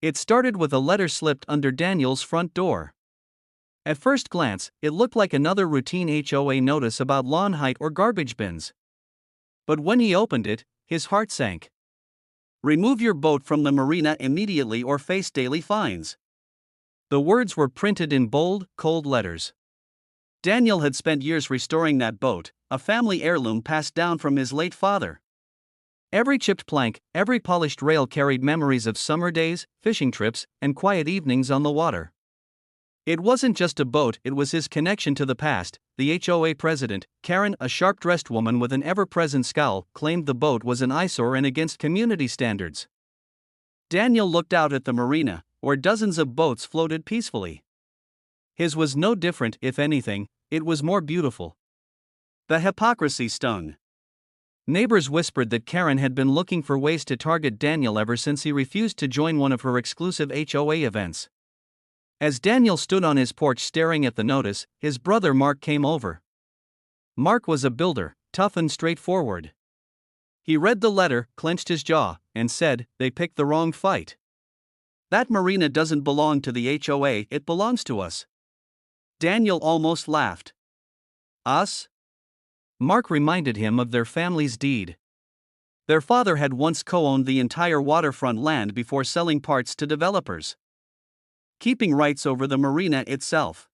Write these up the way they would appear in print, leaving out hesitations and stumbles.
It started with a letter slipped under Daniel's front door. At first glance, it looked like another routine HOA notice about lawn height or garbage bins. But when he opened it, his heart sank. Remove your boat from the marina immediately or face daily fines. The words were printed in bold, cold letters. Daniel had spent years restoring that boat, a family heirloom passed down from his late father. Every chipped plank, every polished rail carried memories of summer days, fishing trips, and quiet evenings on the water. It wasn't just a boat, it was his connection to the past. The HOA president, Karen, a sharp-dressed woman with an ever-present scowl, claimed the boat was an eyesore and against community standards. Daniel looked out at the marina, where dozens of boats floated peacefully. His was no different, if anything, it was more beautiful. The hypocrisy stung. Neighbors whispered that Karen had been looking for ways to target Daniel ever since he refused to join one of her exclusive HOA events. As Daniel stood on his porch staring at the notice, his brother Mark came over. Mark was a builder, tough and straightforward. He read the letter, clenched his jaw, and said, "They picked the wrong fight. That marina doesn't belong to the HOA, it belongs to us." Daniel almost laughed. Us? Mark reminded him of their family's deed. Their father had once co-owned the entire waterfront land before selling parts to developers, keeping rights over the marina itself.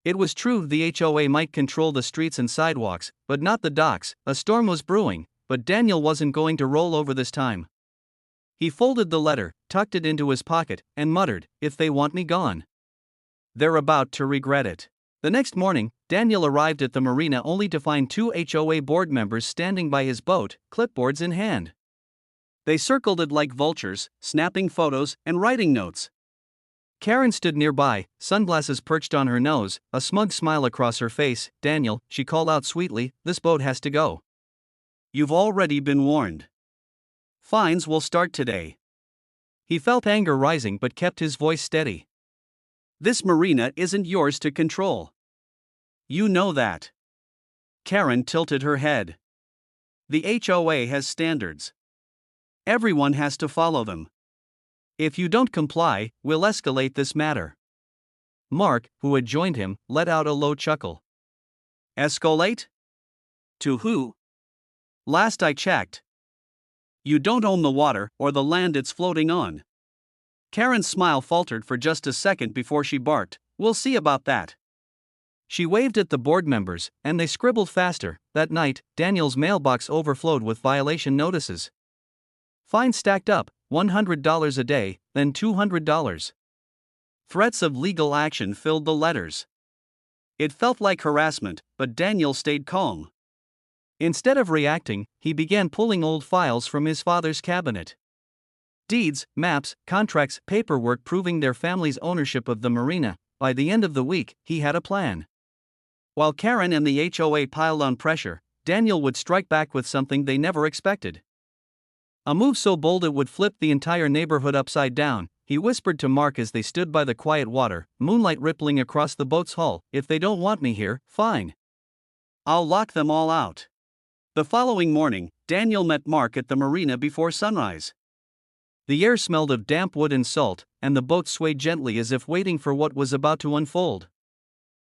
It was true the HOA might control the streets and sidewalks, but not the docks. A storm was brewing, but Daniel wasn't going to roll over this time. He folded the letter, tucked it into his pocket, and muttered, "If they want me gone, they're about to regret it." The next morning, Daniel arrived at the marina only to find two HOA board members standing by his boat, clipboards in hand. They circled it like vultures, snapping photos and writing notes. Karen stood nearby, sunglasses perched on her nose, a smug smile across her face. "Daniel," she called out sweetly, "this boat has to go. You've already been warned. Fines will start today." He felt anger rising but kept his voice steady. "This marina isn't yours to control. You know that." Karen tilted her head. "The HOA has standards. Everyone has to follow them. If you don't comply, we'll escalate this matter." Mark, who had joined him, let out a low chuckle. "Escalate? To who? Last I checked, you don't own the water or the land it's floating on." Karen's smile faltered for just a second before she barked, "We'll see about that." She waved at the board members, and they scribbled faster. That night, Daniel's mailbox overflowed with violation notices. Fines stacked up, $100 a day, then $200. Threats of legal action filled the letters. It felt like harassment, but Daniel stayed calm. Instead of reacting, he began pulling old files from his father's cabinet. Deeds, maps, contracts, paperwork proving their family's ownership of the marina. By the end of the week, he had a plan. While Karen and the HOA piled on pressure, Daniel would strike back with something they never expected. A move so bold it would flip the entire neighborhood upside down. He whispered to Mark as they stood by the quiet water, moonlight rippling across the boat's hull, "If they don't want me here, fine. I'll lock them all out." The following morning, Daniel met Mark at the marina before sunrise. The air smelled of damp wood and salt, and the boat swayed gently as if waiting for what was about to unfold.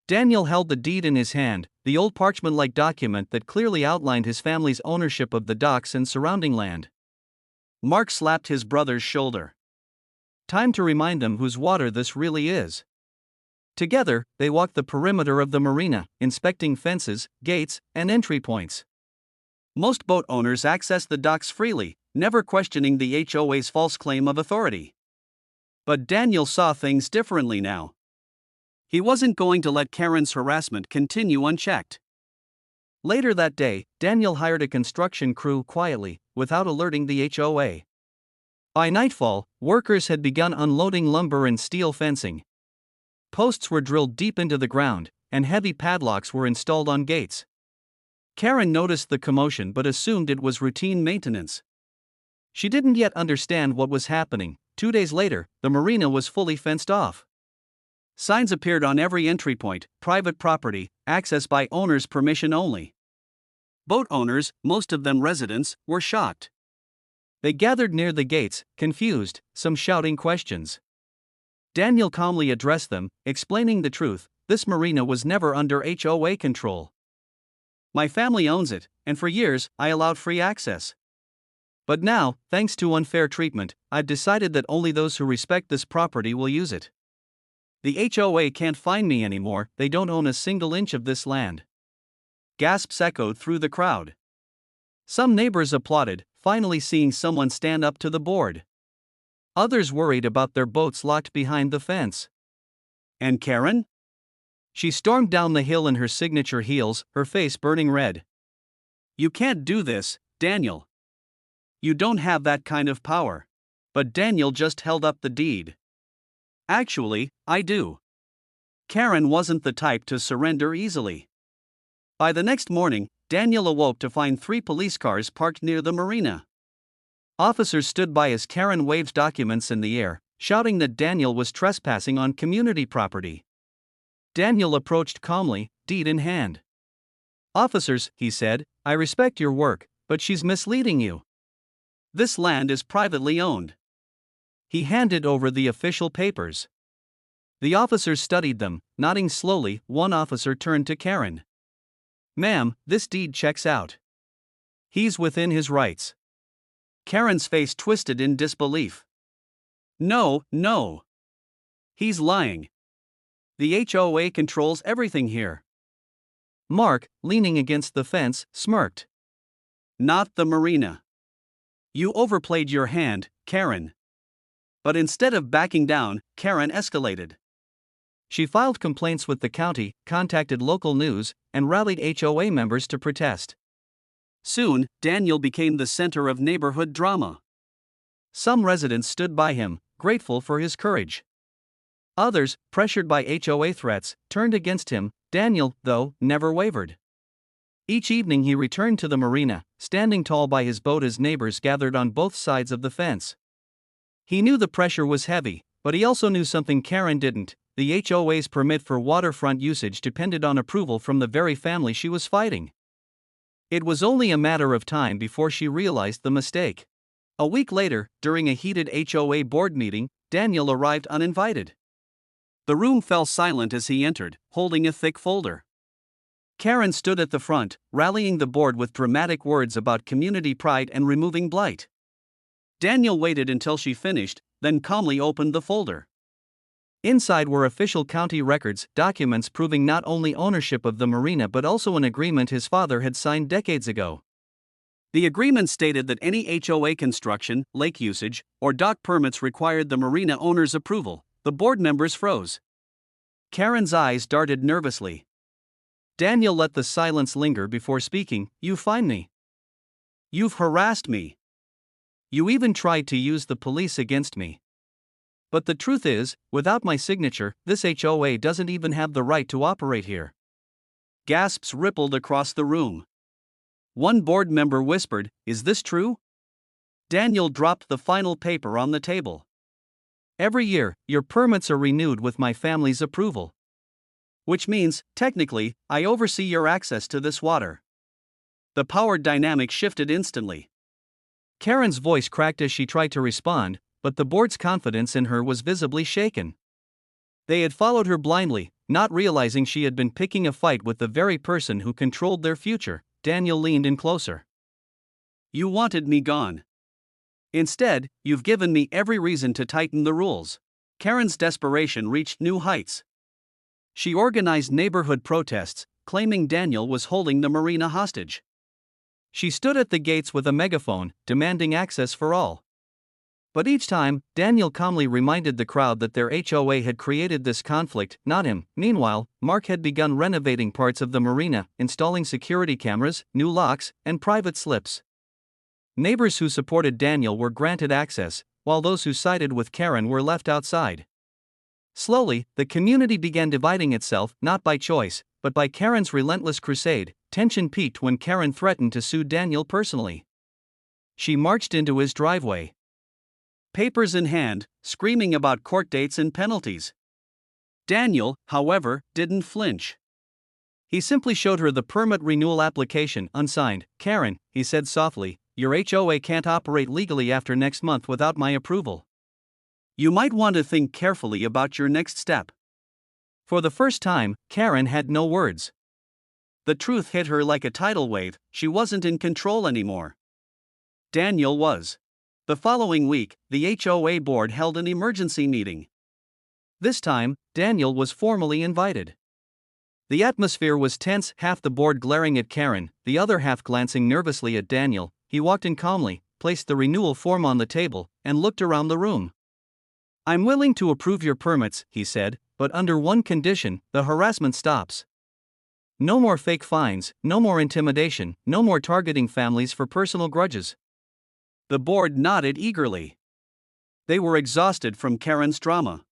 Daniel held the deed in his hand, the old parchment-like document that clearly outlined his family's ownership of the docks and surrounding land. Mark slapped his brother's shoulder. "Time to remind them whose water this really is." Together, they walked the perimeter of the marina, inspecting fences, gates, and entry points. Most boat owners access the docks freely, never questioning the HOA's false claim of authority. But Daniel saw things differently now. He wasn't going to let Karen's harassment continue unchecked. Later that day, Daniel hired a construction crew quietly, without alerting the HOA. By nightfall, workers had begun unloading lumber and steel fencing. Posts were drilled deep into the ground, and heavy padlocks were installed on gates. Karen noticed the commotion but assumed it was routine maintenance. She didn't yet understand what was happening. 2 days later, the marina was fully fenced off. Signs appeared on every entry point: private property, access by owner's permission only. Boat owners, most of them residents, were shocked. They gathered near the gates, confused, some shouting questions. Daniel calmly addressed them, explaining the truth: this marina was never under HOA control. My family owns it, and for years, I allowed free access. But now, thanks to unfair treatment, I've decided that only those who respect this property will use it. The HOA can't fine me anymore, they don't own a single inch of this land. Gasps echoed through the crowd. Some neighbors applauded, finally seeing someone stand up to the board. Others worried about their boats locked behind the fence. And Karen? She stormed down the hill in her signature heels, her face burning red. You can't do this, Daniel. You don't have that kind of power. But Daniel just held up the deed. Actually, I do. Karen wasn't the type to surrender easily. By the next morning, Daniel awoke to find 3 police cars parked near the marina. Officers stood by as Karen waved documents in the air, shouting that Daniel was trespassing on community property. Daniel approached calmly, deed in hand. Officers, he said, I respect your work, but she's misleading you. This land is privately owned. He handed over the official papers. The officers studied them, nodding slowly. One officer turned to Karen. Ma'am, this deed checks out. He's within his rights. Karen's face twisted in disbelief. No. He's lying. The HOA controls everything here. Mark, leaning against the fence, smirked. Not the marina. You overplayed your hand, Karen. But instead of backing down, Karen escalated. She filed complaints with the county, contacted local news, and rallied HOA members to protest. Soon, Daniel became the center of neighborhood drama. Some residents stood by him, grateful for his courage. Others, pressured by HOA threats, turned against him. Daniel, though, never wavered. Each evening he returned to the marina, standing tall by his boat as neighbors gathered on both sides of the fence. He knew the pressure was heavy, but he also knew something Karen didn't. The HOA's permit for waterfront usage depended on approval from the very family she was fighting. It was only a matter of time before she realized the mistake. A week later, during a heated HOA board meeting, Daniel arrived uninvited. The room fell silent as he entered, holding a thick folder. Karen stood at the front, rallying the board with dramatic words about community pride and removing blight. Daniel waited until she finished, then calmly opened the folder. Inside were official county records, documents proving not only ownership of the marina but also an agreement his father had signed decades ago. The agreement stated that any HOA construction, lake usage, or dock permits required the marina owner's approval. The board members froze. Karen's eyes darted nervously. Daniel let the silence linger before speaking. You fine me. You've harassed me. You even tried to use the police against me. But the truth is, without my signature, this HOA doesn't even have the right to operate here. Gasps rippled across the room. One board member whispered, Is this true? Daniel dropped the final paper on the table. Every year, your permits are renewed with my family's approval. Which means, technically, I oversee your access to this water. The power dynamic shifted instantly. Karen's voice cracked as she tried to respond, but the board's confidence in her was visibly shaken. They had followed her blindly, not realizing she had been picking a fight with the very person who controlled their future. Daniel leaned in closer. You wanted me gone. Instead, you've given me every reason to tighten the rules. Karen's desperation reached new heights. She organized neighborhood protests, claiming Daniel was holding the marina hostage. She stood at the gates with a megaphone, demanding access for all. But each time, Daniel calmly reminded the crowd that their HOA had created this conflict, not him. Meanwhile, Mark had begun renovating parts of the marina, installing security cameras, new locks, and private slips. Neighbors who supported Daniel were granted access, while those who sided with Karen were left outside. Slowly, the community began dividing itself, not by choice, but by Karen's relentless crusade. Tension peaked when Karen threatened to sue Daniel personally. She marched into his driveway, papers in hand, screaming about court dates and penalties. Daniel, however, didn't flinch. He simply showed her the permit renewal application, unsigned. Karen, he said softly, your HOA can't operate legally after next month without my approval. You might want to think carefully about your next step. For the first time, Karen had no words. The truth hit her like a tidal wave, she wasn't in control anymore. Daniel was. The following week, the HOA board held an emergency meeting. This time, Daniel was formally invited. The atmosphere was tense, half the board glaring at Karen, the other half glancing nervously at Daniel. He walked in calmly, placed the renewal form on the table, and looked around the room. I'm willing to approve your permits, he said, but under one condition: the harassment stops. No more fake fines, no more intimidation, no more targeting families for personal grudges. The board nodded eagerly. They were exhausted from Karen's drama.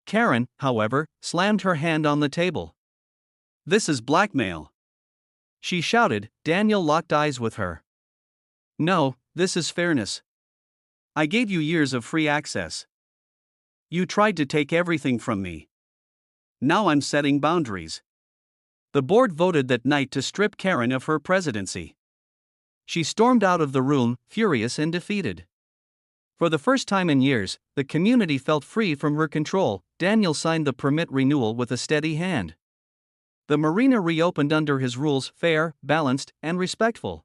Karen, however, slammed her hand on the table. This is blackmail, she shouted. Daniel locked eyes with her. No, this is fairness. I gave you years of free access. You tried to take everything from me. Now I'm setting boundaries. The board voted that night to strip Karen of her presidency. She stormed out of the room, furious and defeated. For the first time in years, the community felt free from her control. Daniel signed the permit renewal with a steady hand. The marina reopened under his rules, fair, balanced, and respectful.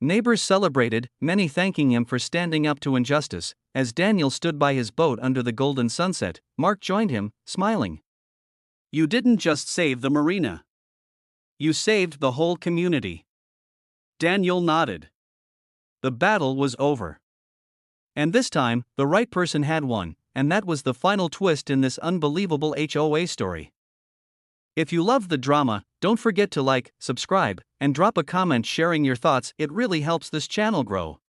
Neighbors celebrated, many thanking him for standing up to injustice. As Daniel stood by his boat under the golden sunset, Mark joined him, smiling. You didn't just save the marina. You saved the whole community. Daniel nodded. The battle was over. And this time, the right person had won, and that was the final twist in this unbelievable HOA story. If you loved the drama, don't forget to like, subscribe, and drop a comment sharing your thoughts. It really helps this channel grow.